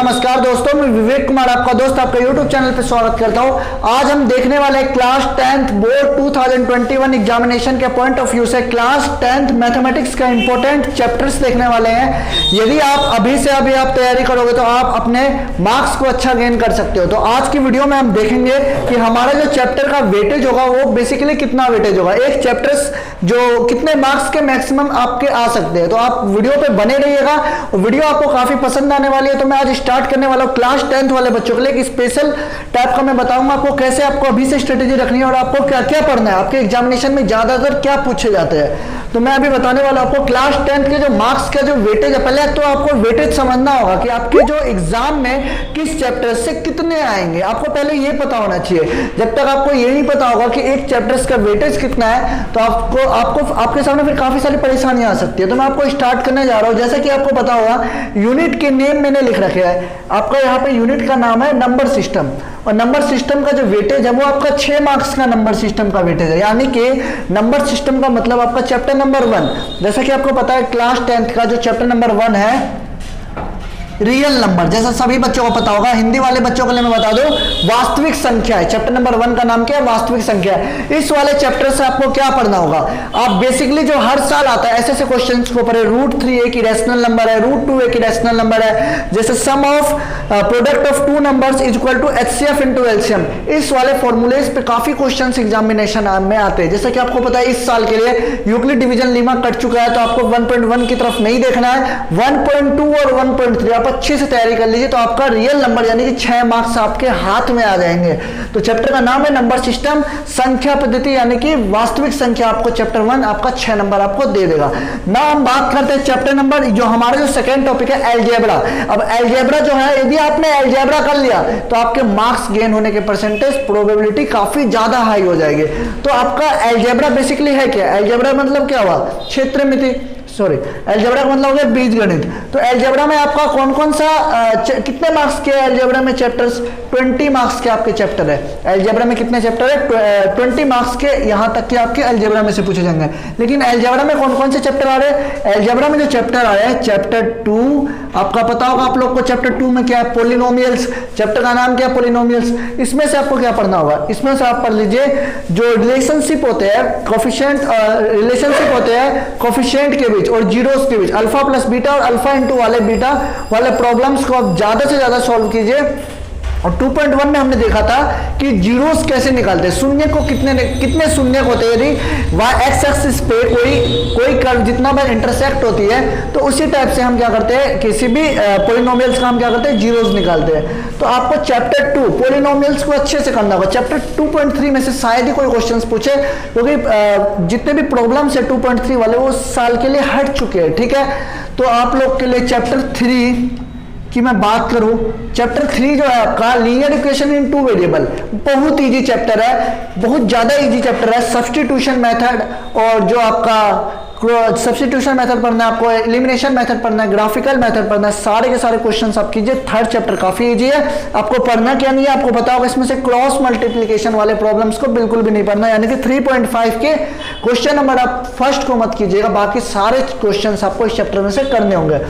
नमस्कार दोस्तों, मैं विवेक कुमार आपका दोस्त आपका YouTube चैनल पर स्वागत करता हूं। आज हम देखने वाले हैं क्लास 10th बोर्ड 2021 एग्जामिनेशन के पॉइंट ऑफ व्यू से क्लास 10th मैथमेटिक्स का इंपॉर्टेंट चैप्टर्स देखने वाले हैं। यदि आप अभी से अभी आप तैयारी करोगे तो आप अपने मार्क्स को अच्छा गेन कर सकते हो। तो आज की वीडियो में हम देखेंगे कि हमारा जो चैप्टर का वेटेज होगा वो बेसिकली कितना वेटेज होगा, एक चैप्टर्स जो कितने मार्क्स के मैक्सिमम आपके आ सकते हैं। तो आप वीडियो पे बने रहिएगा, वीडियो आपको काफी पसंद आने वाली है। तो मैं आज स्टार्ट करने वाला हूं क्लास 10th वाले बच्चों के लिए एक स्पेशल टाइप का मैं बताऊंगा आपको कैसे आपको अभी से स्ट्रेटेजी रखनी है और आपको क्या क्या पढ़ना है, आपके एग्जामिनेशन में ज्यादातर क्या पूछे जाते हैं। तो मैं अभी बताने वाला हूं आपको क्लास 10th के जो मार्क्स का जो वेटेज है। पहले तो आपको वेटेज समझना होगा कि आपके जो एग्जाम में किस चैप्टर से कितने आएंगे, आपको पहले ये पता होना चाहिए। जब तक आपको ये नहीं पता होगा कि एक चैप्टर्स का वेटेज कितना है तो आपको आपके सामने फिर काफी सारी परेशानियां आ सकती है। तो मैं आपको स्टार्ट करने जा रहा हूं। जैसा कि आपको पता होगा यूनिट के नेम मैंने लिख रखे हैं, आपका यहाँ पे यूनिट का नाम है नंबर सिस्टम, और नंबर सिस्टम का जो वेटेज है वो आपका 6 मार्क्स का नंबर सिस्टम का वेटेज है। यानी कि नंबर सिस्टम का मतलब आपका चैप्टर नंबर 1, जैसा कि आपको पता है क्लास 10th का जो चैप्टर नंबर 1 है रियल नंबर, जैसा सभी बच्चों को पता होगा। हिंदी वाले बच्चों के लिए मैं बता दूं वास्तविक संख्या है। चैप्टर नंबर 1 का नाम क्या है? वास्तविक संख्या है। इस वाले चैप्टर से आपको क्या पढ़ना होगा, आप बेसिकली जो हर साल आता है ऐसे ऐसे क्वेश्चंस को पढ़े। √3 एक इरेशनल नंबर है, √2 एक इरेशनल नंबर है, जैसे sum of product of two numbers is equal to HCF into LCM। इस वाले फॉर्मूलेज पे काफी क्वेश्चन एग्जामिनेशन में आते हैं। जैसे कि आपको पता है इस साल के लिए यूक्लिड डिवीजन लीमा कट चुका है, तो आपको 1.1 की तरफ नहीं देखना है, 1.2 और 1.3 अच्छे से तैयारी कर लीजिए। तो आपका रियल नंबर यानी कि 6 मार्क्स आपके हाथ में आ जाएंगे। तो चैप्टर का नाम है नंबर सिस्टम, संख्या पद्धति यानी कि वास्तविक संख्या। आपको चैप्टर 1 आपका 6 नंबर आपको दे देगा ना। हम बात करते हैं चैप्टर नंबर जो हमारा जो सेकंड टॉपिक है अलजेब्रा। अब अलजेब्रा जो है, यदि आपने अलजेब्रा कर लिया तो आपके मार्क्स गेन होने के परसेंटेज प्रोबेबिलिटी काफी ज्यादा हाई हो जाएगी। तो आपका अलजेब्रा बेसिकली है क्या? अलजेब्रा मतलब क्या हुआ? क्षेत्रमिति, सॉरी अलजेब्रा का मतलब हो गया बीजगणित। तो अलजेब्रा में आपका कौन कौन सा कितने मार्क्स के अलजेब्रा में चैप्टर्स? 20 मार्क्स के आपके चैप्टर है। अलजेब्रा में कितने चैप्टर है? 20 मार्क्स के, यहां तक कि आपके अलजेब्रा में से पूछे जाएंगे। लेकिन अलजेब्रा में कौन कौन से चैप्टर आ रहे हैं? अलजेब्रा में जो चैप्टर आ रहे हैं चैप्टर 2, आपका पता होगा आप लोग को चैप्टर 2 में क्या है? पॉलिनोमियल्स। चैप्टर का नाम क्या है? पॉलिनोमियल्स। इसमें से आपको क्या पढ़ना होगा? इसमें से आप पढ़ लीजिए जो रिलेशनशिप होते हैं, कोफिशिएंट रिलेशनशिप होते हैं कोफिशिएंट के बीच और जीरोस के बीच, अल्फा प्लस बीटा और अल्फा इंटू वाले बीटा वाले प्रॉब्लम्स को आप ज्यादा से ज्यादा सॉल्व कीजिए। और 2.1 में हमने देखा था कि जीरोस कैसे निकालते हैं, शून्य को कितने शून्य होते हैं। यदि एक्स एक्सिस पे कोई कर्व जितना बार इंटरसेक्ट होती है तो उसी टाइप से हम क्या करते हैं, किसी भी पॉलिनोमियल्स का हम क्या करते हैं, जीरोस निकालते हैं। तो आपको चैप्टर 2 पॉलिनोमियल्स को अच्छे से करना होगा। चैप्टर 2.3 में से शायद ही कोई क्वेश्चन पूछे, क्योंकि जितने भी प्रॉब्लम्स है 2.3 वाले वो साल के लिए हट चुके हैं। ठीक है, तो आप लोग के लिए चैप्टर 3 कि मैं बात करूं, चैप्टर 3 जो है आपका लीनियर इक्वेशन इन 2 वेरिएबल, बहुत इजी चैप्टर है, बहुत ज्यादा इजी चैप्टर है। सब्स्टिट्यूशन मेथड और जो आपका सब्स्टिट्यूशन मेथड पढ़ना है आपको, एलिमिनेशन मेथड पढ़ना है, ग्राफिकल मेथड पढ़ना है, सारे के सारे क्वेश्चंस आप कीजिए। थर्ड चैप्टर काफी इजी है। आपको पढ़ना क्या नहीं है, आपको पता होगा इसमें से क्रॉस मल्टीप्लिकेशन वाले प्रॉब्लम्स को बिल्कुल भी नहीं पढ़ना, यानी कि 3.5 के क्वेश्चन नंबर आप फर्स्ट को मत कीजिएगा, बाकी सारे क्वेश्चंस आपको इस चैप्टर में से करने होंगे।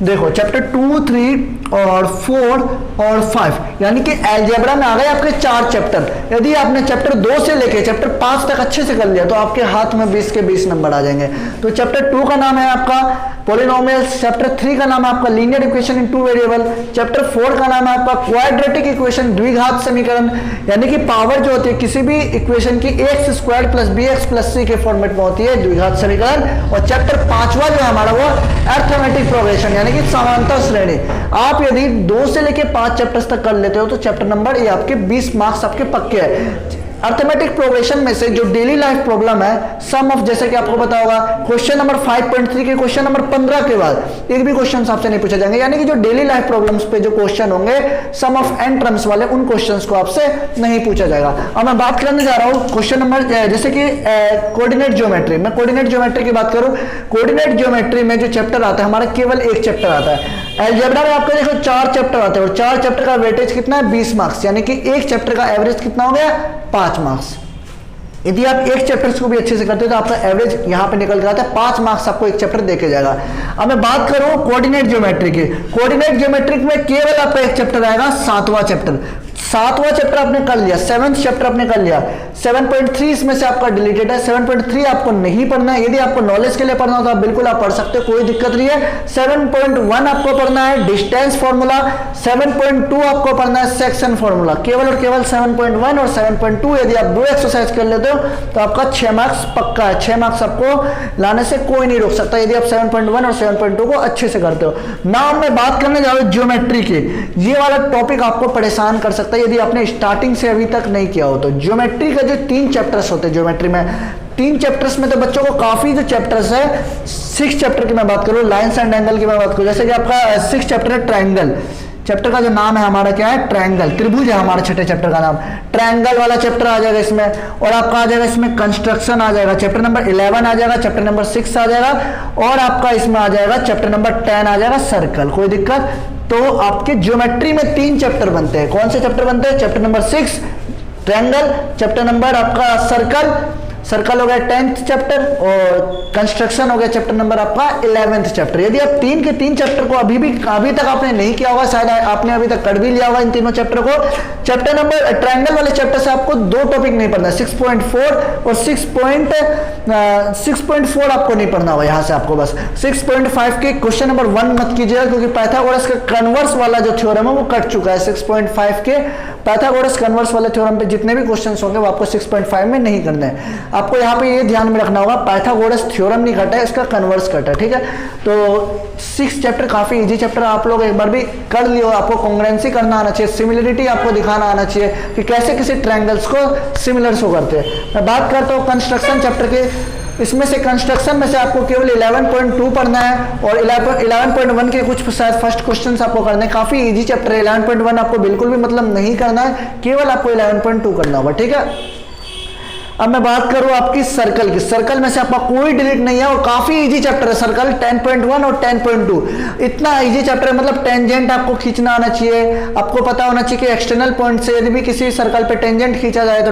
देखो चैप्टर 2, 3 और 4 और 5 यानी कि अलजेब्रा में आ गए आपके 4 चैप्टर। यदि आपने चैप्टर 2 से लेके चैप्टर 5 तक अच्छे से कर लिया तो आपके हाथ में 20 के 20 नंबर आ जाएंगे। तो चैप्टर 2 का नाम है आपका पॉलिनोमियल्स, चैप्टर 3 का नाम है आपका linear equation in 2 variable, chapter 4 का नाम है आपका क्वाड्रेटिक इक्वेशन, द्विघात समीकरण, यानी कि पावर जो होती है किसी भी इक्वेशन की x² + bx + c के फॉर्मेट में होती है, द्विघात समीकरण। और चैप्टर 5वां जो है हमारा वो अरिथमेटिक प्रोग्रेशन यानी कि समांतर श्रेणी। आप यदि 2 से लेके 5 चैप्टर्स तक कर लेते हो तो चैप्टर नंबर ये आपके 20 मार्क्स आपके पक्के हैं। अरिथमेटिक प्रोग्रेशन में से जो डेली लाइफ प्रॉब्लम है, सम ऑफ, जैसे कि आपको पता होगा क्वेश्चन नंबर 5.3 के क्वेश्चन नंबर 15 के बाद एक भी क्वेश्चन आपसे नहीं पूछे जाएंगे, यानी कि जो डेली लाइफ प्रॉब्लम्स पे जो क्वेश्चन होंगे सम ऑफ एन टर्म्स वाले, उन क्वेश्चंस को आपसे नहीं पूछा जाएगा। अब मैं बात करने जा रहा हूँ क्वेश्चन नंबर, जैसे कि कोऑर्डिनेट ज्योमेट्री। मैं कोऑर्डिनेट ज्योमेट्री की बात करूँ, कोऑर्डिनेट ज्योमेट्री में जो चैप्टर आता है हमारा केवल एक चैप्टर आता है। अलजेब्रा में आपको देखो 4 चैप्टर आते हैं और 4 चैप्टर का वेटेज कितना है? 20 मार्क्स, यानी कि एक चैप्टर का एवरेज कितना हो गया? 5 मार्क्स। यदि आप एक चैप्टर्स को भी अच्छे से करते हो तो आपका एवरेज यहाँ पे निकल के आता है, 5 मार्क्स आपको एक चैप्टर देके जाएगा। अब मैं बात करूँ कोऑर्डिनेट ज्योमेट्री की। कोऑर्डिनेट ज्योमेट्री में केवल आपका एक चैप्टर आएगा, 7वां चैप्टर। 7वां चैप्टर आपने कर लिया, 7th चैप्टर आपने कर लिया। 7.3 इसमें से आपका डिलीटेड है, 7.3 आपको नहीं पढ़ना है। यदि आपको नॉलेज के लिए पढ़ना हो तो आप बिल्कुल आप पढ़ सकते हो, कोई दिक्कत नहीं है। 7.1 आपको पढ़ना है डिस्टेंस फॉर्मूला, 7.2 आपको पढ़ना है सेक्शन फॉर्मूला। केवल और केवल 7.1 और 7.2 यदि आप 2 एक्सरसाइज कर लेते हो तो आपका 6 मार्क्स पक्का है। 6 मार्क्स आपको लाने से कोई नहीं रोक सकता यदि आप 7.1 और 7.2 को अच्छे से करते हो। नाउ मैं बात करने जा रहा हूं ज्योमेट्री की। ये वाला टॉपिक आपको परेशान कर सकता है यदि आपने स्टार्टिंग से अभी तक नहीं किया हो तो। ज्योमेट्री का जो 3 चैप्टर्स होते हैं ज्योमेट्री में, 3 चैप्टर्स में तो बच्चों को काफी जो चैप्टर्स है, 6 चैप्टर की मैं बात करूं, लाइंस एंड एंगल की मैं बात करूं, जैसे कि आपका 6 चैप्टर है ट्रायंगल। चैप्टर का जो नाम है हमारा क्या है, ट्रायंगल, त्रिभुज है हमारे छठे चैप्टर का नाम। ट्रायंगल वाला चैप्टर आ जाएगा इसमें, और आपका आ जाएगा इसमें कंस्ट्रक्शन आ जाएगा, चैप्टर नंबर 11 आ जाएगा, चैप्टर नंबर 6 आ जाएगा, और आपका इसमें आ जाएगा चैप्टर नंबर 10 आ जाएगा सर्कल। कोई दिक्कत? तो आपके ज्योमेट्री में 3 चैप्टर बनते हैं। कौन से चैप्टर बनते हैं? Chapter number 6 triangle, chapter number आपका सर्कल, सर्कल हो गया 10th चैप्टर, और कंस्ट्रक्शन हो गया चैप्टर नंबर आपका 11th चैप्टर। यदि आप 3 के 3 चैप्टर को अभी तक आपने नहीं किया होगा, शायद आपने अभी तक कर भी लिया होगा इन तीनों चैप्टर को। चैप्टर नंबर ट्रायंगल वाले चैप्टर से आपको 2 टॉपिक नहीं पढ़ना, 6.4 और 6.4 आपको नहीं पढ़ना होगा। यहाँ से आपको बस 6.5 के क्वेश्चन नंबर 1 मत कीजिएगा, क्योंकि पाइथागोरस का कन्वर्स वाला जो थ्योरम है वो कट चुका है। 6.5 के पाइथागोरस कन्वर्स वाले थ्योरम पे जितने भी क्वेश्चन होंगे वो आपको 6.5 में नहीं करने हैं। आपको यहाँ पे ये ध्यान में रखना होगा, पाइथागोरस थ्योरम नहीं कटा है, इसका कन्वर्स कटा है, ठीक है। तो 6 चैप्टर काफी इजी चैप्टर, आप लोग एक बार भी कर लियो। आपको कॉन्ग्रुएंसी करना आना चाहिए, सिमिलरिटी आपको दिखाना आना चाहिए कि कैसे किसी ट्रायंगल्स को सिमिलर शो करते हैं। मैं बात करता हूँ कंस्ट्रक्शन चैप्टर के। इसमें से कंस्ट्रक्शन में से आपको केवल 11.2 पढ़ना है, और 11.1 के कुछ शायद फर्स्ट क्वेश्चंस आपको करने हैं। काफी इजी चैप्टर है। 11.1 आपको बिल्कुल भी मतलब नहीं करना है, केवल आपको 11.2 करना होगा, ठीक है। अब मैं बात करूं आपकी सर्कल की। सर्कल में से आपका कोई डिलीट नहीं है, और काफी इजी चैप्टर है सर्कल। 10.1 और 10.2 इतना इजी चैप्टर है, मतलब टेंजेंट आपको खींचना आना चाहिए। आपको पता होना चाहिए कि एक्सटर्नल पॉइंट से यदि भी किसी सर्कल पे टेंजेंट खींचा जाए तो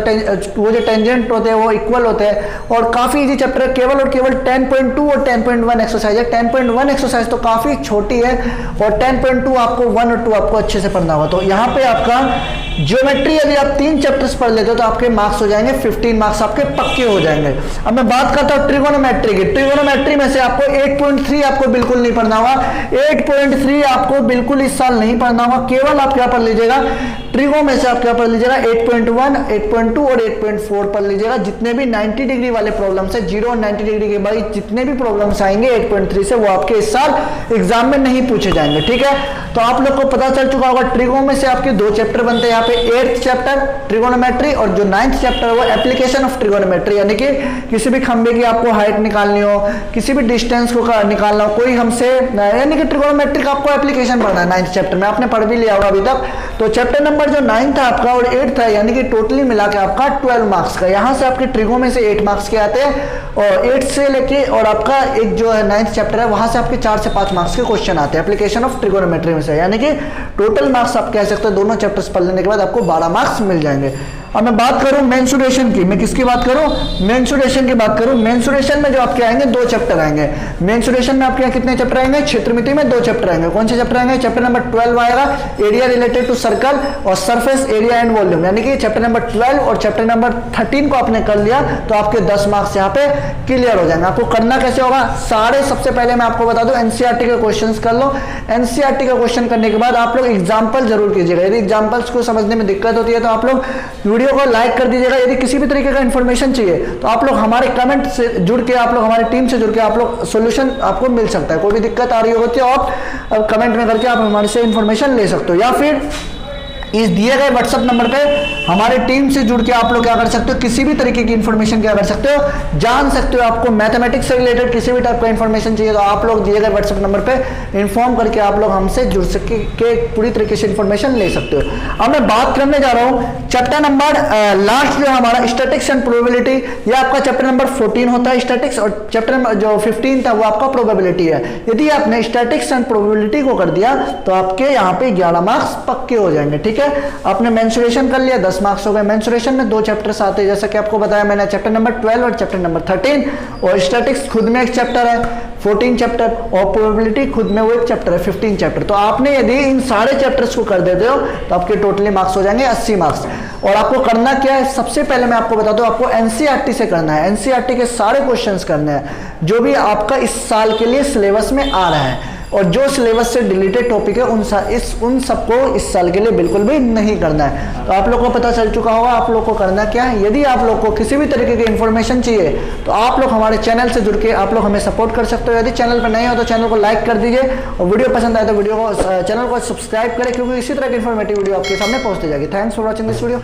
वो जो टेंजेंट होते हैं वो इक्वल होते हैं, और काफी इजी चैप्टर है। केवल और केवल 10.2 और 10.1 एक्सरसाइज है। 10.1 एक्सरसाइज तो काफी छोटी है, और 10.2 आपको 1 और 2 आपको अच्छे से पढ़ना होगा। तो यहाँ पे आपका ज्योमेट्री यदि आप 3 चैप्टर्स पढ़ लेते हो तो आपके मार्क्स हो जाएंगे 15 मार्क्स आपके पक्के हो जाएंगे। अब मैं बात करता हूं ट्रिगोनोमेट्री की। ट्रिगोनोमेट्री में से आपको 8.3 आपको बिल्कुल नहीं पढ़ना होगा। 8.3 आपको बिल्कुल इस साल नहीं पढ़ना होगा। केवल आप क्या पढ़ लीजिएगा, ट्रिगो में से आप क्या पढ़ लीजिएगा, 8.1, 8.2 और 8.4 पढ़ लीजिएगा। जितने भी 90 डिग्री वाले प्रॉब्लम्स है, 0 और 90 डिग्री के बाद जितने भी प्रॉब्लम्स आएंगे 8.3 से, वो आपके इस साल एग्जाम में नहीं पूछे जाएंगे, ठीक है। तो आप लोग को पता चल चुका होगा ट्रिगो में से आपके 2 चैप्टर बनते हैं। यहाँ पे 8th चैप्टर ट्रिगोनोमेट्री, और जो 9th चैप्टर है वो एप्लीकेशन ऑफ ट्रिगोनोमेट्री, यानी कि किसी भी खंबे की आपको हाइट निकालनी हो, किसी भी डिस्टेंस को निकालना हो, कोई हमसे, यानी कि ट्रिगोनोमेट्री का आपको एप्लीकेशन पढ़ना है 9th चैप्टर में। आपने पढ़ भी लिया होगा अभी तक। तो चैप्टर नंबर जो 9th है आपका और 8th है, यानी कि टोटली मिला के आपका 12 मार्क्स का। यहाँ से आपके ट्रिगो में से 8 मार्क्स के आते हैं, और 8 से लेके और आपका एक जो है 9th चैप्टर है वहां से आपके 4 से 5 मार्क्स के क्वेश्चन आते हैं एप्लीकेशन ऑफ ट्रिगोनोमेट्री में से। यानी कि टोटल मार्क्स आप कह सकते हो दोनों चैप्टर्स पढ़ लेने के बाद आपको 12 मार्क्स मिल जाएंगे। अब मैं बात करूं मेंसुरेशन की। मैं किसकी बात करूं? मेंसुरेशन की बात करूं। मेंसुरेशन में जो आपके आएंगे 2 चैप्टर आएंगे। मेंसुरेशन में आपके कितने चैप्टर आएंगे? क्षेत्रमिति में 2 चैप्टर आएंगे। कौन से चैप्टर आएंगे? चैप्टर नंबर 12 आएगा, एरिया रिलेटेड टू सर्कल और सरफेस एरिया एंड वॉल्यूम। यानी कि चैप्टर नंबर 12 और चैप्टर नंबर 13 को आपने कर लिया तो आपके 10 मार्क्स यहाँ पे क्लियर हो जाएंगे। आपको करना कैसे होगा? सारे सबसे पहले मैं आपको बता दूं एनसीईआरटी के क्वेश्चंस कर लो। एनसीईआरटी का क्वेश्चन करने के बाद आप लोग एग्जाम्पल जरूर कीजिएगा। यदि एग्जाम्पल्स को समझने में दिक्कत होती है तो आप लोग वीडियो को लाइक कर दीजिएगा। यदि किसी भी तरीके का इन्फॉर्मेशन चाहिए तो आप लोग हमारे कमेंट से जुड़ के, आप लोग हमारी टीम से जुड़ के आप लोग सोल्यूशन आपको मिल सकता है। कोई भी दिक्कत आ रही होती है आप कमेंट में करके आप हमारे से इन्फॉर्मेशन ले सकते हो, या फिर इस दिए गए व्हाट्सएप नंबर पे हमारी टीम से जुड़ के आप लोग क्या कर सकते हो, किसी भी तरीके की इन्फॉर्मेशन क्या कर सकते हो, जान सकते हो। आपको मैथमेटिक्स से रिलेटेड किसी भी टाइप का इन्फॉर्मेशन चाहिए तो आप लोग दिए गए व्हाट्सएप नंबर पे इन्फॉर्म करके आप लोग हमसे जुड़ सके के पूरी तरीके से इन्फॉर्मेशन ले सकते हो। अब मैं बात करने जा रहा हूँ चैप्टर नंबर लास्ट जो हमारा स्टैटिक्स एंड प्रोबेबिलिटी। यह आपका चैप्टर नंबर 14 होता है स्टैटिक्स, और चैप्टर नंबर जो 15 था वो आपका प्रोबेबिलिटी है। यदि आपने स्टैटिक्स एंड प्रोबेबिलिटी को कर दिया तो आपके यहाँ पे 11 मार्क्स पक्के हो जाएंगे, ठीक है। ठीक है। आपने मेंसुरेशन कर लिया, 10 मार्क्स हो गए। मेंसुरेशन में 2 चैप्टर्स आते हैं, जैसा कि आपको बताया मैंने, चैप्टर नंबर 12 और चैप्टर नंबर 13। और स्टैटिक्स खुद में एक चैप्टर है 14 चैप्टर, और प्रोबेबिलिटी खुद में वो एक चैप्टर है 15 चैप्टर। तो आपने यदि इन सारे चैप्टर्स को कर देते हो तो आपके टोटली मार्क्स हो जाएंगे 80 मार्क्स। और आपको करना क्या है, सबसे पहले मैं आपको बता दूं, आपको एनसीईआरटी से करना है। एनसीईआरटी के सारे क्वेश्चंस करने हैं जो भी आपका इस साल के लिए सिलेबस में आ रहा है, और जो सिलेबस से डिलीटेड टॉपिक है उन सबको इस साल के लिए बिल्कुल भी नहीं करना है। तो आप लोग को पता चल चुका होगा आप लोग को करना क्या है। यदि आप लोग को किसी भी तरीके की इंफॉर्मेशन चाहिए तो आप लोग हमारे चैनल से जुड़ के आप लोग हमें सपोर्ट कर सकते हो। यदि चैनल पर नए हो तो चैनल को लाइक कर दीजिए, और वीडियो पसंद आए तो वीडियो को चैनल को सब्सक्राइब करें, क्योंकि इसी तरह की इंफॉर्मेटिव वीडियो आपके सामने पहुंचती जाएगी। Thanks for watching this video.